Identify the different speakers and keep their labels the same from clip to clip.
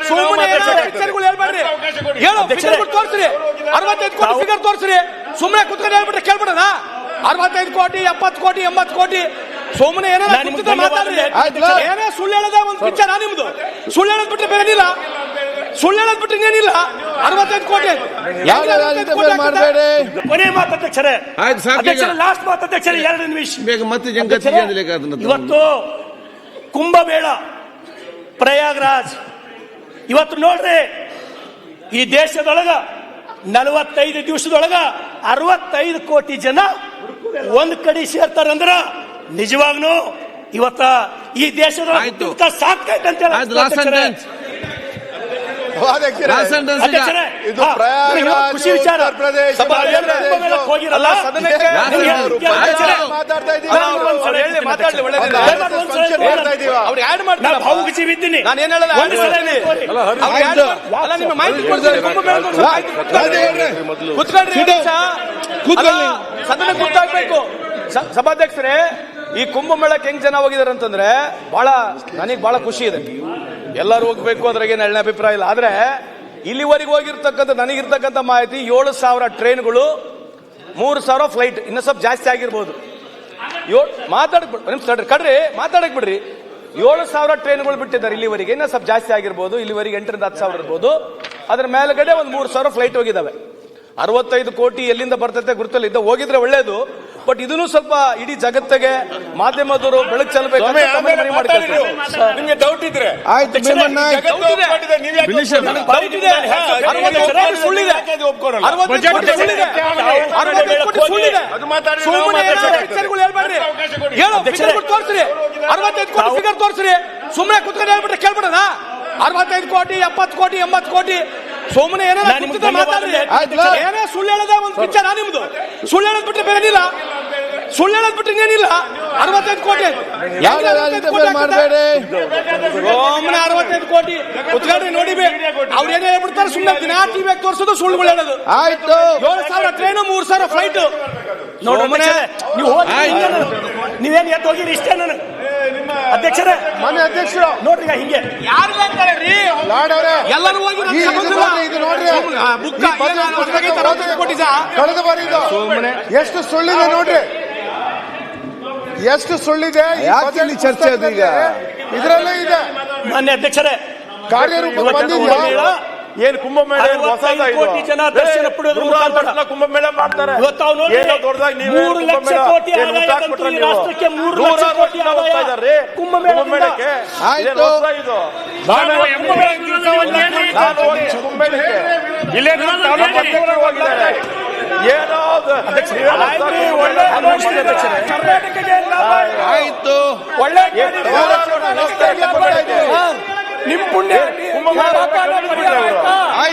Speaker 1: ಸುಮ್ಮನೆ ಲೆಕ್ಚರ್ಗಳು ಹೇಳ್ಬೇಡ್ರಿ. ಹೇಳೋ ಫಿಗರ್ ತೋರಿಸ್ರಿ, 65 ಕೋಟಿ ಫಿಗರ್ ತೋರಿಸ್ರಿ. ಸುಮ್ಮನೆ ಕುತ್ಕೊಂಡು ಹೇಳ್ಬಿಟ್ರೆ ಕೇಳ್ಬಿಡೋಣ? 65 ಕೋಟಿ 70 ಕೋಟಿ 80 ಕೋಟಿ ಸುಮ್ಮನೆ ಏನೋ ಮಾತಾಡ್ರಿ. ಏನೇ ಸುಳ್ಳು ಹೇಳದ ಒಂದು ಪಿಕ್ಚರ್ ನಿಮ್ದು. ಸುಳ್ಳು ಹೇಳದ್ ಬಿಟ್ರೆ ಬೇರೇನಿಲ್ಲ, ಸುಳ್ಳು ಹೇಳದ್ ಬಿಟ್ರೆ ಇನ್ನೇನಿಲ್ಲ. 65 ಕೋಟಿ
Speaker 2: ಕೊನೆ ಮಾತು ಅಧ್ಯಕ್ಷರೇ, ಲಾಸ್ಟ್ ಮಾತು ಅಧ್ಯಕ್ಷರೇ, 2 ನಿಮಿಷ. ಇವತ್ತು ಕುಂಭಮೇಳ ಪ್ರಯಾಗ್ರಾಜ್, ಇವತ್ತು ನೋಡ್ರಿ ಈ ದೇಶದೊಳಗ 45 ದಿವಸದೊಳಗ 65 ಕೋಟಿ ಜನ ಒಂದ್ ಕಡೆ ಸೇರ್ತಾರಂದ್ರ ನಿಜವಾಗ್ನು ಇವತ್ತ ಈ ದೇಶದೊಳಗ ಸಾಕೈತೆ ಅಂತ ಖುಷಿ ವಿಚಾರ. ಭಾವುಕಿ ಬಿದ್ದೀನಿ
Speaker 1: ಸದನ ಗೊತ್ತಾಗ್ಬೇಕು. ಸಭಾಧ್ಯಕ್ಷರೇ, ಈ ಕುಂಭಮೇಳಕ್ಕೆ ಹೆಂಗ್ ಜನ ಹೋಗಿದಾರೆ ಅಂತಂದ್ರೆ ನನಗೆ ಬಹಳ ಖುಷಿ ಇದೆ. ಎಲ್ಲರೂ ಹೋಗ್ಬೇಕು ಅದ್ರಾಗೆ ನನ್ನ ಅಭಿಪ್ರಾಯ ಇಲ್ಲ. ಆದ್ರೆ ಇಲ್ಲಿವರೆಗೆ ಹೋಗಿರ್ತಕ್ಕಂಥ ನನಗಿರ್ತಕ್ಕಂಥ ಮಾಹಿತಿ 7,000 ಟ್ರೈನ್ಗಳು, 3,000 ಫ್ಲೈಟ್, ಇನ್ನು ಸ್ವಲ್ಪ ಜಾಸ್ತಿ ಆಗಿರ್ಬೋದು. ಮಾತಾಡಕ್ ಬಿಡ್ರಿ. 7,000 ಟ್ರೈನ್ಗಳು ಬಿಟ್ಟಿದ್ದಾರೆ ಇಲ್ಲಿವರೆಗೆ, ಇನ್ನು ಸ್ವಲ್ಪ ಜಾಸ್ತಿ ಆಗಿರ್ಬೋದು. ಇಲ್ಲಿವರೆಗೆ 8,000 to 10,000 ಇರ್ಬೋದು. ಅದ್ರ ಮೇಲ್ಗಡೆ ಒಂದು 3,000 ಫ್ಲೈಟ್ ಹೋಗಿದಾವೆ. 65 ಕೋಟಿ ಎಲ್ಲಿಂದ ಬರ್ತೈತೆ ಗುರುತಲ್ಲ ಇದ್ದ ಹೋಗಿದ್ರೆ ಒಳ್ಳೇದು. ಬಟ್ ಇದನ್ನು ಸ್ವಲ್ಪ ಇಡೀ ಜಗತ್ತಿಗೆ ಮಾಧ್ಯಮದವರು ಬೆಳಕು ಚೆಲ್ಲಬೇಕು.
Speaker 3: ನಿಮ್ಗೆ ಡೌಟ್ ಇದ್ರೆ
Speaker 1: ತೋರಿಸ್ರಿ, 65 ಕೋಟಿ ಫಿಗರ್ ತೋರಿಸ್ರಿ. ಸುಮ್ಮನೆ ಕುತ್ಕೊಂಡು ಹೇಳ್ಬಿಟ್ರೆ ಕೇಳ್ಬಿಡೋಣ? 65 ಕೋಟಿ 70 ಕೋಟಿ 80 ಕೋಟಿ ಸುಮ್ಮನೆ ಏನೋ ಮಾತಾಡ್ರಿ. ಏನೇ ಸುಳ್ಳು ಹೇಳದ ಒಂದು ಪಿಕ್ಚರ್ ನಿಮ್ದು. ಸುಳ್ಳು ಹೇಳದ್ ಬಿಟ್ರೆ ಬೇರೇನಿಲ್ಲ, ಸುಳ್ಳು ಹೇಳದ್ ಬಿಟ್ರೆ ಇನ್ನೇನಿಲ್ಲ. 65 ಕೋಟಿ ಸುಮ್ಮನೆ 65 ಕೋಟಿ ಕುತ್ಕೊಂಡ್ರಿ ನೋಡಿ. ಅವ್ರು ಏನೇ ಹೇಳ್ಬಿಡ್ತಾರೆ, ಸುಮ್ಮನೆ ದಿನ ಟಿವಿ ತೋರಿಸೋದು, ಸುಳ್ಳುಗಳು ಹೇಳೋದು. 7,000 ಟ್ರೈನು 3,000 ಫ್ಲೈಟ್.
Speaker 2: ನೀವೇನು ಎದ್ದು ಹೋಗಿರಿ ಇಷ್ಟೇ ನನಗೆ ಅಧ್ಯಕ್ಷರೇ.
Speaker 3: ಮಾನ್ಯ ಅಧ್ಯಕ್ಷರು
Speaker 2: ನೋಡ್ರಿ ಹಿಂಗೆ
Speaker 1: ಯಾರು ಎಲ್ಲರೂ ಹೋಗಿ
Speaker 3: ಕಳೆದ ಬಾರಿ ಎಷ್ಟು ಸುಳ್ಳಿದೆ ನೋಡ್ರಿ, ಎಷ್ಟು ಸುಳ್ಳಿದೆ. ಚರ್ಚೆ ಅದು ಈಗ ಇದರಲ್ಲೇ ಇದೆ.
Speaker 2: ಮಾನ್ಯ ಅಧ್ಯಕ್ಷರೇ,
Speaker 3: ಕಾರ್ಯರೂಪ ಬಂದಿದೆಯಾ?
Speaker 4: ಏನ್ ಕುಂಭಮೇಳ
Speaker 2: ಕೋಟಿ ಜನ ದರ್ಶನ ಪಡೆಯೋದು
Speaker 4: ಕುಂಭಮೇಳ ಮಾಡ್ತಾರೆ.
Speaker 2: 3 ಲಕ್ಷ ಕೋಟಿ ರಾಷ್ಟ್ರಕ್ಕೆ 3 ಲಕ್ಷ ಕೋಟಿ ಕುಂಭಮೇಳಕ್ಕೆ.
Speaker 1: ಆಯ್ತು, ಒಳ್ಳೆ ನಿಮ್ ಪುಣ್ಯ.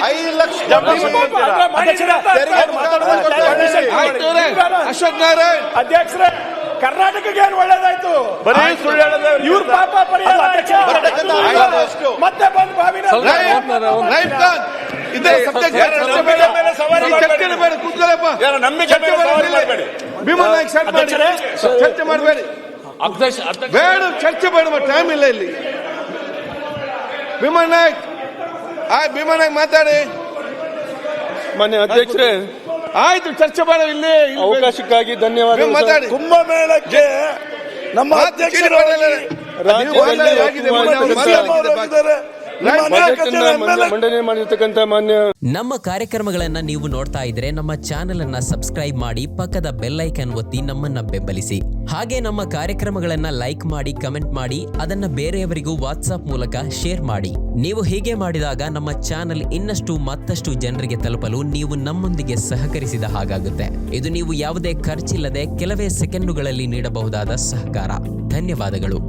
Speaker 3: 5 ಲಕ್ಷ
Speaker 1: ಅಶೋಕ್ ನಾರಾಯಣ್
Speaker 2: ಅಧ್ಯಕ್ಷರೇ, ಕರ್ನಾಟಕಕ್ಕೆ ಏನು ಒಳ್ಳೇದಾಯ್ತು?
Speaker 4: ಬರೀ ಸುಳ್ಳು ಹೇಳೋದು.
Speaker 2: ಇವ್ರ ಪಾಪ ಪರಿಹಾರ ಮತ್ತೆ ಬಂದು ಬಾವಿನ
Speaker 3: ಚರ್ಚೆ ಮಾಡಬೇಡಿ, ಬೇಡ ಚರ್ಚೆ ಬೇಡ, ಟೈಮ್ ಇಲ್ಲ ಇಲ್ಲಿ. ಭೀಮಾ ನಾಯ್ಕ್ ಮಾತಾಡಿ.
Speaker 4: ಮಾನ್ಯ ಅಧ್ಯಕ್ಷರೇ,
Speaker 3: ಆಯ್ತು, ಚರ್ಚೆ ಬೇಡ ಇಲ್ಲಿ.
Speaker 4: ಅವಕಾಶಕ್ಕಾಗಿ ಧನ್ಯವಾದ.
Speaker 3: ಮಾತಾಡಿ.
Speaker 2: ಕುಂಭಮೇಳಕ್ಕೆ ನಮ್ಮ ಅಧ್ಯಕ್ಷರು
Speaker 4: ಮಂಡನೆ ಮಾಡಿರ್ತಕ್ಕಂಥ ಮಾನ್ಯ
Speaker 5: ನಮ್ಮ ಕಾರ್ಯಕ್ರಮಗಳನ್ನ ನೀವು ನೋಡ್ತಾ ಇದ್ರೆ ನಮ್ಮ ಚಾನೆಲ್ ಅನ್ನ ಸಬ್ಸ್ಕ್ರೈಬ್ ಮಾಡಿ, ಪಕ್ಕದ ಬೆಲ್ ಐಕಾನ್ ಒತ್ತಿ ನಮ್ಮನ್ನ ಬೆಂಬಲಿಸಿ. ಹಾಗೆ ನಮ್ಮ ಕಾರ್ಯಕ್ರಮಗಳನ್ನ ಲೈಕ್ ಮಾಡಿ, ಕಮೆಂಟ್ ಮಾಡಿ, ಅದನ್ನ ಬೇರೆಯವರಿಗೂ ವಾಟ್ಸ್ಆಪ್ ಮೂಲಕ ಶೇರ್ ಮಾಡಿ. ನೀವು ಹೀಗೆ ಮಾಡಿದಾಗ ನಮ್ಮ ಚಾನೆಲ್ ಇನ್ನಷ್ಟು ಮತ್ತಷ್ಟು ಜನರಿಗೆ ತಲುಪಲು ನೀವು ನಮ್ಮೊಂದಿಗೆ ಸಹಕರಿಸಿದ ಹಾಗಾಗುತ್ತೆ. ಇದು ನೀವು ಯಾವುದೇ ಖರ್ಚಿಲ್ಲದೆ ಕೆಲವೇ ಸೆಕೆಂಡುಗಳಲ್ಲಿ ನೀಡಬಹುದಾದ ಸಹಕಾರ. ಧನ್ಯವಾದಗಳು.